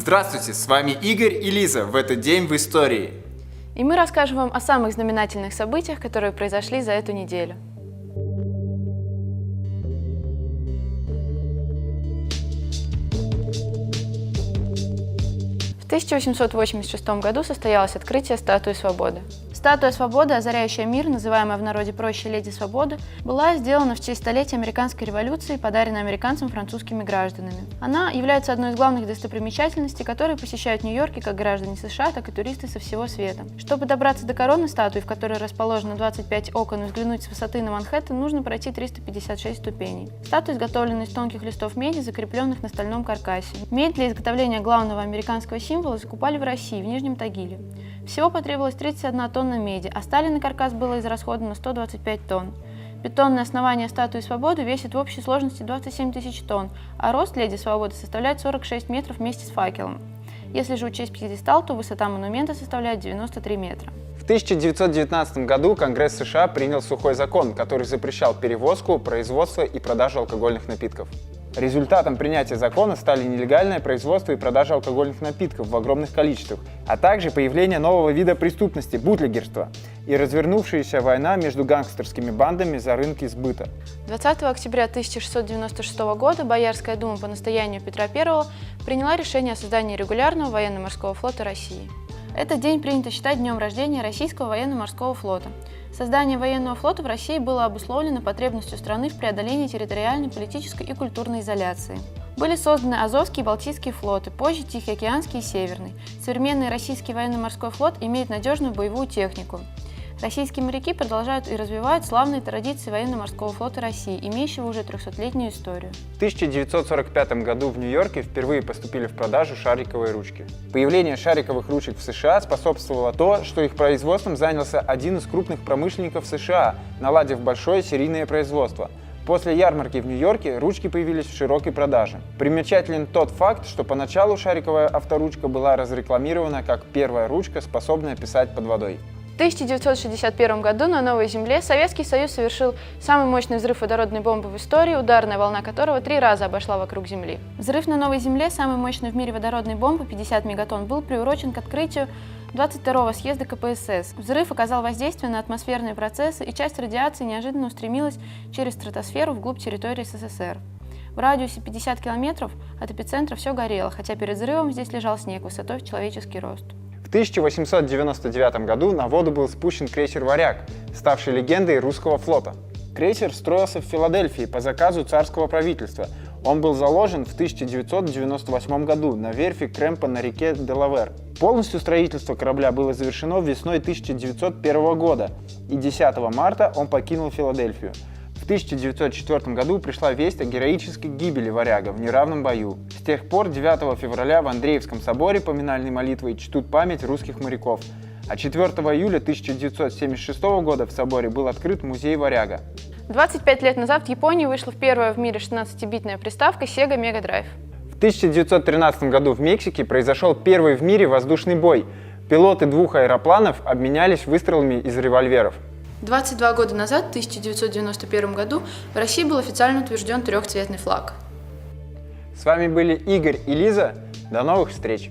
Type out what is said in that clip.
Здравствуйте, с вами Игорь и Лиза в этот день в истории. И мы расскажем вам о самых знаменательных событиях, которые произошли за эту неделю. В 1886 году состоялось открытие статуи Свободы. Статуя Свободы, озаряющая мир, называемая в народе проще «Леди Свободы», была сделана в честь столетия американской революции, подаренной американцам французскими гражданами. Она является одной из главных достопримечательностей, которые посещают Нью-Йорк как граждане США, так и туристы со всего света. Чтобы добраться до короны статуи, в которой расположено 25 окон, и взглянуть с высоты на Манхэттен, нужно пройти 356 ступеней. Статуя изготовлена из тонких листов меди, закрепленных на стальном каркасе. Медь для изготовления главного американского символа закупали в России, в Нижнем Тагиле. Всего потребовалось 31 тонна меди, а стальный каркас было израсходовано 125 тонн. Бетонное основание статуи Свободы весит в общей сложности 27 тысяч тонн, а рост Леди Свободы составляет 46 метров вместе с факелом. Если же учесть пьедестал, то высота монумента составляет 93 метра. В 1919 году Конгресс США принял сухой закон, который запрещал перевозку, производство и продажу алкогольных напитков. Результатом принятия закона стали нелегальное производство и продажа алкогольных напитков в огромных количествах, а также появление нового вида преступности – бутлегерства и развернувшаяся война между гангстерскими бандами за рынки сбыта. 20 октября 1696 года Боярская дума по настоянию Петра I приняла решение о создании регулярного военно-морского флота России. Этот день принято считать днем рождения Российского военно-морского флота. Создание военного флота в России было обусловлено потребностью страны в преодолении территориальной, политической и культурной изоляции. Были созданы Азовский и Балтийский флоты, позже Тихоокеанский и Северный. Современный российский военно-морской флот имеет надежную боевую технику. Российские моряки продолжают и развивают славные традиции военно-морского флота России, имеющего уже 300-летнюю историю. В 1945 году в Нью-Йорке впервые поступили в продажу шариковые ручки. Появление шариковых ручек в США способствовало то, что их производством занялся один из крупных промышленников США, наладив большое серийное производство. После ярмарки в Нью-Йорке ручки появились в широкой продаже. Примечателен тот факт, что поначалу шариковая авторучка была разрекламирована как первая ручка, способная писать под водой. В 1961 году на Новой Земле Советский Союз совершил самый мощный взрыв водородной бомбы в истории, ударная волна которого 3 раза обошла вокруг Земли. Взрыв на Новой Земле, самой мощной в мире водородной бомбы, 50 мегатонн, был приурочен к открытию 22-го съезда КПСС. Взрыв оказал воздействие на атмосферные процессы, и часть радиации неожиданно устремилась через стратосферу вглубь территории СССР. В радиусе 50 километров от эпицентра все горело, хотя перед взрывом здесь лежал снег высотой в человеческий рост. В 1899 году на воду был спущен крейсер «Варяг», ставший легендой русского флота. Крейсер строился в Филадельфии по заказу царского правительства. Он был заложен в 1998 году на верфи Крэмпа на реке Делавэр. Полностью строительство корабля было завершено весной 1901 года, и 10 марта он покинул Филадельфию. В 1904 году пришла весть о героической гибели «Варяга» в неравном бою. С тех пор 9 февраля в Андреевском соборе поминальной молитвой чтут память русских моряков, а 4 июля 1976 года в соборе был открыт музей «Варяга». 25 лет назад в Японии вышла первая в мире 16-битная приставка Sega Mega Drive. В 1913 году в Мексике произошел первый в мире воздушный бой. Пилоты 2 аэропланов обменялись выстрелами из револьверов. 22 года назад, в 1991 году, в России был официально утвержден трехцветный флаг. С вами были Игорь и Лиза. До новых встреч!